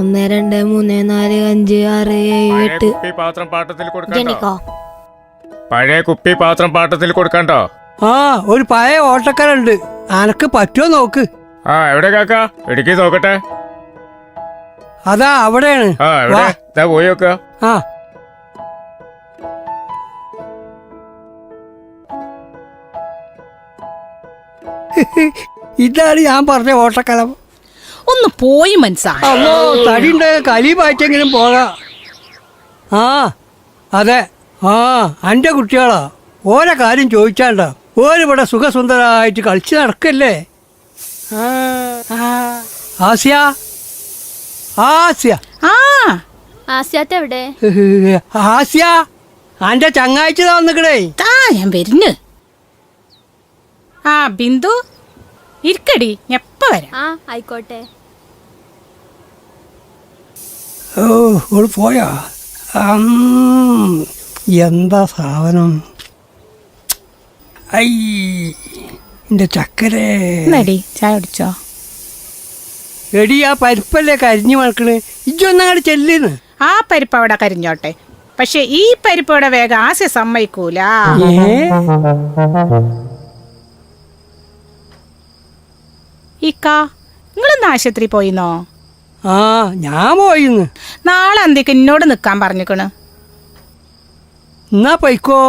1 2 3 4 5 6 7 8 പാത്രം പാട്ടത്തിൽ കൊടുക്കണ്ടോ? പഴയ കുപ്പി പാത്രം പാട്ടത്തിൽ കൊടുക്കണ്ടോ? ആ ഒരു പഴയ ഓട്ടക്കാരുണ്ട്, അനക്ക് പറ്റുമോ നോക്ക്. ആ എവിടെ കാക്ക? ഇടുക്കി നോക്കട്ടെ. അതാ അവിടെയാണ്. ആ എവിടെ പോയി നോക്ക. ആ ഇതാണ് ഞാൻ പറഞ്ഞ ഓട്ടക്കലം. ഒന്ന് പോയി മനസ്സാ. തടി ഉണ്ടായ കലി പാറ്റെങ്കിലും പോകാം. ആ അതെ, ആ എൻ്റെ കുട്ടികളാ. ഓരോ കാര്യം ചോദിച്ചാണ്ട ഓരിവിടെ സുഖസുന്ദരമായിട്ട് കളിച്ച് നടക്കല്ലേ. ആസ്യ ആസ്യ എവിടെ? ആസ്യ അന്റെ ചങ്ങാഴ്ച വന്നിക്കണേ. ഞാൻ വരുന്നു. ആ ബിന്ദു ഇരിക്കടി, എപ്പ വരാം. ആയിക്കോട്ടെ. ഓ ഓള് പോയാ? എന്താ സാധനം? ഐ എന്റെ ചക്കരേ. ചായ കുടിച്ചോ? എടി ആ പരിപ്പല്ലേ കരിഞ്ഞു മണക്കണ്, ഇജ്ജൊന്നങ്ങോട്ട് ചെല്ലുന്നു. ആ പരിപ്പ് അവിടെ കരിഞ്ഞോട്ടെ, പക്ഷെ ഈ പരിപ്പ് അവിടെ വേഗം ആസ്യ സമ്മതിക്കൂല. നിങ്ങളൊന്ന് ആശുപത്രി പോയിന്നോ? ആ ഞാൻ പോയിന്ന്. നാളെ അന്തിക്ക് എന്നോട് നിക്കാൻ പറഞ്ഞിക്കണ്. എന്നാ പൊയ്ക്കോ,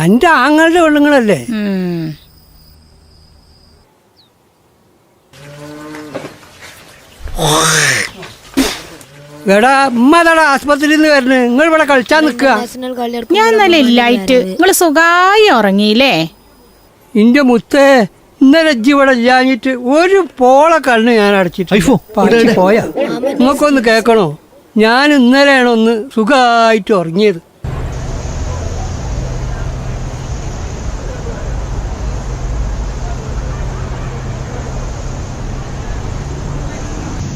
അന്റെ ആങ്ങളുടെ വെള്ളങ്ങളല്ലേ. എടാ ഉമ്മതാടാ ആസ്പത്രിയിൽ നിന്ന് വരുന്നത്, നിങ്ങൾ ഇവിടെ കളിച്ചാൻ നിക്കുക. ഞാൻ നല്ല ഇല്ലായിട്ട് നിങ്ങള് സുഖമായി ഉറങ്ങിയില്ലേ? ഇന്റെ മുത്തേ, ഇന്നലെ ഇജ്ജ് ഇവിടെ ഇല്ലാഞ്ഞിട്ട് ഒരു പോള കണ്ണ് ഞാൻ അടച്ചിട്ട് പോയാ. നിങ്ങൾക്കൊന്ന് കേൾക്കണോ, ഞാൻ ഇന്നലെയാണ് ഒന്ന് സുഖമായിട്ട് ഉറങ്ങിയത്.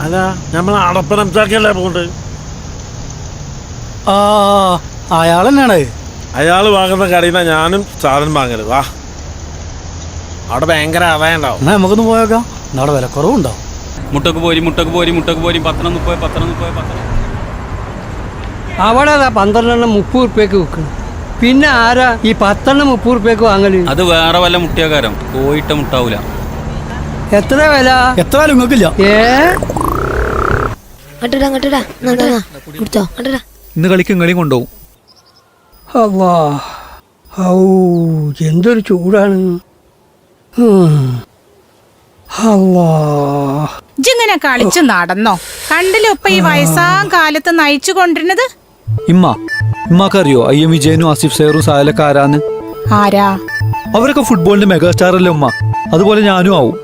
അല്ല നമ്മൾ അടപ്പനംസാക്കിയല്ലേ പോണ്ട്. ആ അയാൾ തന്നെയാണ്. അയാൾ വാങ്ങുന്ന കടയിൽ നിന്നാ ഞാനും സാധനം വാങ്ങല്. വാ, അവിടെ ഭയങ്കര ആദായം. എന്നാ നമുക്കൊന്ന് പോയേക്കാം, അവിടെ വിലക്കുറവുണ്ടോ? മുട്ടക്ക് പോരി 10 അവിടെ 12 30 ഉറുപ്പ്യക്ക് വിൽക്കണം. പിന്നെ ആരാ ഈ 10 30 ഉറുപ്പ്യക്ക് വാങ്ങല്? അത് വേറെ വല്ല മുട്ടയക്കാരം, കോയിട്ട മുട്ടാവൂല. എത്ര വില? എത്ര വില നിങ്ങൾക്കില്ല. ഇന്ന് കളിക്കും കളി കൊണ്ടുപോകും. അല്ലാ, ഔ എന്തൊരു ചൂടാണ്. ഇങ്ങനെ കളിച്ചു നടന്നോ? കണ്ടില്ലൊപ്പ ഈ വയസ്സാം കാലത്ത് നയിച്ചു കൊണ്ടിരുന്നത്. ഇമ്മക്കറിയോ IM വിജയനും ആസിഫ് സേറും സാലൊക്കെ ആരാന്ന്? ആരാ? അവരൊക്കെ ഫുട്ബോളിന്റെ മെഗാസ്റ്റാർ അല്ലേ ഉമ്മ, അതുപോലെ ഞാനും ആവും.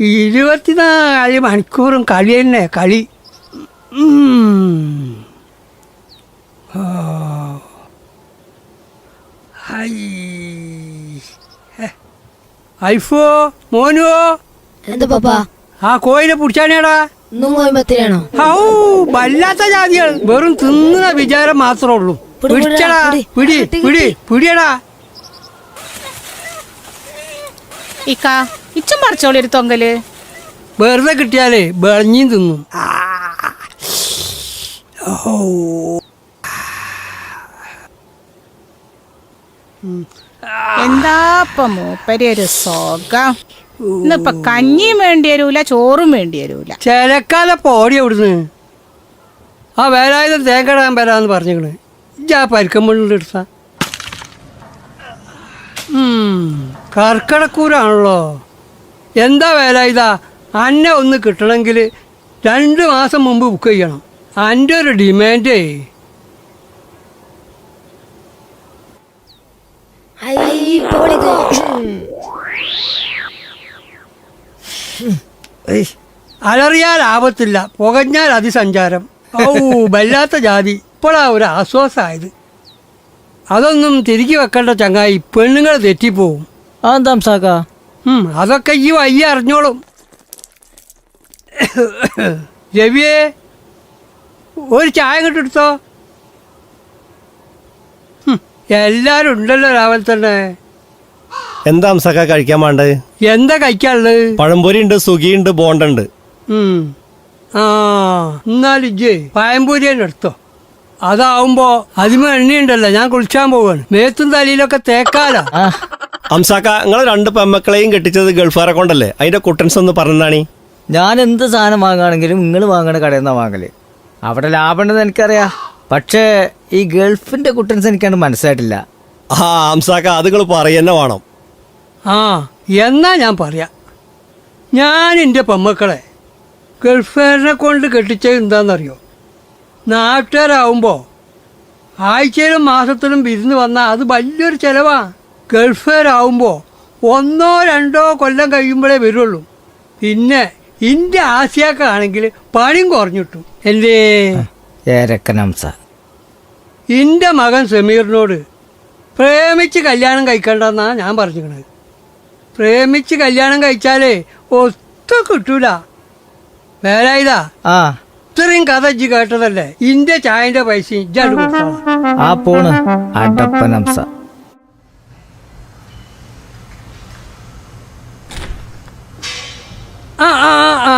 24 മണിക്കൂറും കളി തന്നെ, കളി. ഐഫോ മോനുവോ? എന്താ പാപ്പാ? ആ കോയിനെ പിടിച്ചാനേടാ. ഔ വല്ലാത്ത ജാതികൾ, വെറും തിന്നുന്ന വിചാരം മാത്രമേ ഉള്ളൂ. പിടിച്ചടാ, പിടിയടാ. ഇച്ചും പറിച്ചോളി ഒരു തൊങ്കല്. വെറുതെ കിട്ടിയാലേ വെളഞ്ഞും തിന്നു. എന്താപ്പ മൂപ്പര് ഒരു സുഖം. ഇന്നിപ്പൊ കഞ്ഞിയും വേണ്ടി വരൂല, ചോറും വേണ്ടി വരൂല. ചിലക്കാതെ പോടി അവിടുന്ന്. ആ വേലായുധം തേങ്ങടാൻ വരാന്ന് പറഞ്ഞിക്കണ്. ഇജ്ജാ പരിക്കമ്പുള്ളിൽ എടുത്ത കർക്കിടക്കൂരാണല്ലോ. എന്താ വേലായുധ, അന്നെ ഒന്ന് കിട്ടണമെങ്കിൽ 2 മാസം മുമ്പ് ബുക്ക് ചെയ്യണം. എൻ്റെ ഒരു ഡിമാൻഡേ. അലറിയാൽ ആപത്തില്ല, പുകഞ്ഞാൽ അതിസഞ്ചാരം. ഔ വല്ലാത്ത ജാതി. ഇപ്പോഴാ ഒരു ആശ്വാസമായത്. അതൊന്നും തിരികെ വെക്കേണ്ട ചങ്ങായി, പെണ്ണുങ്ങൾ തെറ്റിപ്പോവും. അതൊക്കെ ഈ വയ്യ അറിഞ്ഞോളും. രവിയെ ഒരു ചായ കിട്ടെടുത്തോ. എല്ലാരും ഉണ്ടല്ലോ രാവിലെ തന്നെ. എന്താ അംസക്ക കഴിക്കാൻ വേണ്ടത്? എന്താ കഴിക്കാനുള്ളത്? പഴംപൊരി ഉണ്ട്, സുഖിയുണ്ട്, ബോണ്ടുണ്ട്. ആ എന്നാലും ഇജ്ജ് പഴംപൊരി തന്നെ എടുത്തോ. അതാവുമ്പോ അതിമ എണ്ണയുണ്ടല്ലോ, ഞാൻ കുളിച്ചാൻ പോവാണ്. മേത്തും തലയിലൊക്കെ തേക്കാലോ. അംസാക്ക, നിങ്ങൾ 2 പെമ്മക്കളെയും കെട്ടിച്ചത് ഗൾഫാറെ കൊണ്ടല്ലേ? അതിന്റെ കുട്ടൻസ് ഒന്ന് പറഞ്ഞാണി. ഞാൻ എന്ത് സാധനം വാങ്ങുകയാണെങ്കിലും നിങ്ങൾ വാങ്ങണ കടയിൽ നിന്നാണ് വാങ്ങല്. അവിടെ ലാഭം ഉണ്ടെന്ന് എനിക്കറിയാം. പക്ഷേ ഈ ഗൾഫിന്റെ കുട്ടൻസ് എനിക്കാണ് മനസ്സിലായിട്ടില്ല. ആ അംസാക്ക, അത് നിങ്ങൾ പറയുന്നെ വേണം. ആ എന്നാ ഞാൻ പറയാം. ഞാൻ എൻ്റെ പെമ്മക്കളെ ഗൾഫുകാരനെ കൊണ്ട് കെട്ടിച്ചത് എന്താണെന്നറിയോ? നാട്ടുകാരാവുമ്പോൾ ആഴ്ചയിലും മാസത്തിലും വിരുന്ന് വന്നാൽ അത് വലിയൊരു ചിലവാണ്. ഗൾഫുകാരാവുമ്പോൾ 1-2 കൊല്ലം കഴിയുമ്പോഴേ വരുള്ളൂ. പിന്നെ എൻ്റെ ആശയൊക്കെയാണെങ്കിൽ പണിയും കുറഞ്ഞിട്ടു. എന്തേ ഏരക്കനംസ എൻ്റെ മകൻ സമീറിനോട് പ്രേമിച്ച് കല്യാണം കഴിക്കണ്ടെന്നാണ് ഞാൻ പറഞ്ഞിരിക്കണത്. പ്രേമിച്ച് കല്യാണം കഴിച്ചാലേ ഒത്തു കിട്ടൂല. വേറെ ഇതാ ഇത്രയും കഥ ഇജ്ജ് കേട്ടതല്ലേ? ഇന്റെ ചായന്റെ പൈസ ഇജ്ജാണ്ട് കൊടുത്തോളാം. ആ പോണ് അടപ്പനംസ. ആ ആ ആ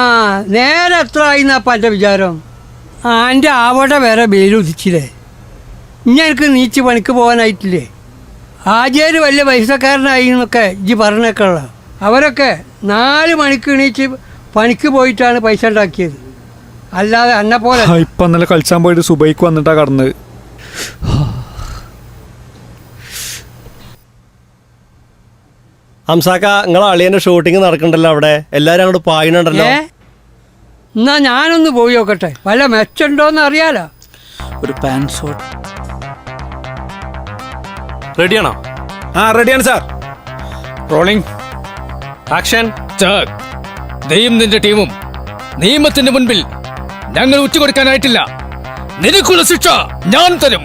നേരെ എത്ര ആയിന്നപ്പ എൻ്റെ വിചാരം? എൻ്റെ ആവട്ടെ വേറെ വെയിലുദിച്ചില്ലേ? ഇനി എനിക്ക് നീച്ച് പണിക്ക് പോകാനായിട്ടില്ലേ? ആചാര്യ വലിയ പൈസക്കാരനായി എന്നൊക്കെ ഇജ്ജ് പറഞ്ഞേക്കുള്ള. അവരൊക്കെ 4 മണിക്ക് എണീച്ച് പണിക്ക് പോയിട്ടാണ് പൈസ ഉണ്ടാക്കിയത്. അല്ലാതെ എന്നെ പോലെ. ഇപ്പൊ ഇന്നലെ കളിച്ചാൻ പോയിട്ട് സുബൈക്ക് വന്നിട്ടാ കടന്നത്. അംസാക്ക, നിങ്ങൾ അളിയന്റെ ഷൂട്ടിങ് നടക്കണ്ടല്ലോ അവിടെ? എല്ലാരും അങ്ങോട്ട് പായണുണ്ടല്ലോ. എന്നാ ഞാനൊന്ന് പോയി നോക്കട്ടെ, വല്ല മെച്ചുണ്ടോന്ന് അറിയാലോ. ഒരു പാൻ ഷോട്ട് റെഡിയാണോ? ആ റെഡിയാണ് സാർ. Rolling action. ദൈവം നിന്റെ ടീമും നിയമത്തിന്റെ മുൻപിൽ ഞങ്ങൾ ഉച്ചകൊടുക്കാനായിട്ടില്ല. നിനക്കുള്ള ശിക്ഷ ഞാൻ തരും.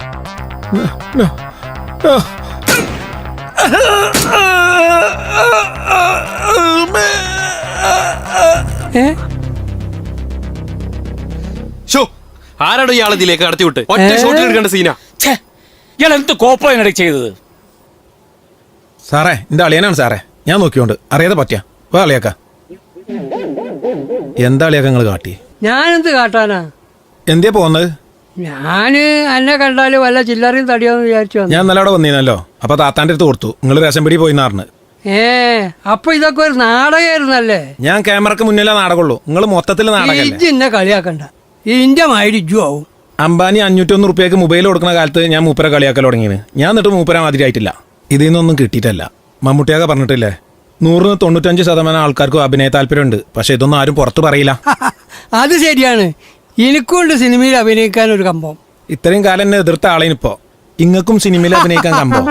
ആരാടോ ഇയാളെ ഇതിലേക്ക് കടത്തി വിട്ട് ഒറ്റ ഷോട്ടിൽ എടുക്കേണ്ട സീനാ. ഇയാൾ എന്ത് കോപ്പയാണ് ചെയ്തത്? സാറേ, എന്റെ അളിയനാണ് സാറേ. ഞാൻ നോക്കിയോണ്ട് അറിയാതെ പറ്റിയ അളിയാക്ക. എന്താ അളിയാക്ക നിങ്ങൾ കാട്ടി? ഞാനെന്ത് കാട്ടാനാ? എന്തിയാ പോന്നത്? ഞാന് എന്നെ കണ്ടാല് വല്ല ചില്ലറയും തടിയോന്ന് വിചാരിച്ചു. ഞാൻ നല്ല അവിടെ വന്നീനല്ലോ. അപ്പൊ താത്താന്റെ അടുത്ത് കൊടുത്തു, നിങ്ങൾ റേഷൻ പിടി പോയി നാറിന്. അപ്പൊ ഇതൊക്കെ ഒരു നാടകമായിരുന്നല്ലേ? ഞാൻ ക്യാമറക്ക് മുന്നിലേ നാടകമുള്ളൂ, നിങ്ങൾ മൊത്തത്തിൽ നാടകല്ലേ. ഇജ്ജ് എന്നെ കളിയാക്കണ്ട. ഇന്റെ മാതിരി ഇജ്ജു ആവും. അംബാനി 501 റുപ്യക്ക് മൊബൈൽ കൊടുക്കുന്ന കാലത്ത് ഞാൻ മൂപ്പരെ കളിയാക്കൽ തുടങ്ങിയത്. ഞാൻ എന്നിട്ട് മൂപ്പര മാതിരി ആയിട്ടില്ല. ഇതിൽ നിന്നൊന്നും കിട്ടിയിട്ടല്ല. മമ്മൂട്ടിയാക പറഞ്ഞിട്ടില്ലേ, 100-95% ആൾക്കാർക്കും അഭിനയ താല്പര്യമുണ്ട്, പക്ഷെ ഇതൊന്നും ആരും പുറത്ത് പറയില്ല. അത് ശരിയാണ്. എനിക്കുണ്ട് സിനിമയിൽ അഭിനയിക്കാൻ ഒരു കമ്പം. ഇത്രയും കാലം എന്നെ എതിർത്ത ആളേനിപ്പോ ഇങ്ങക്കും സിനിമയിൽ അഭിനയിക്കാൻ കമ്പം.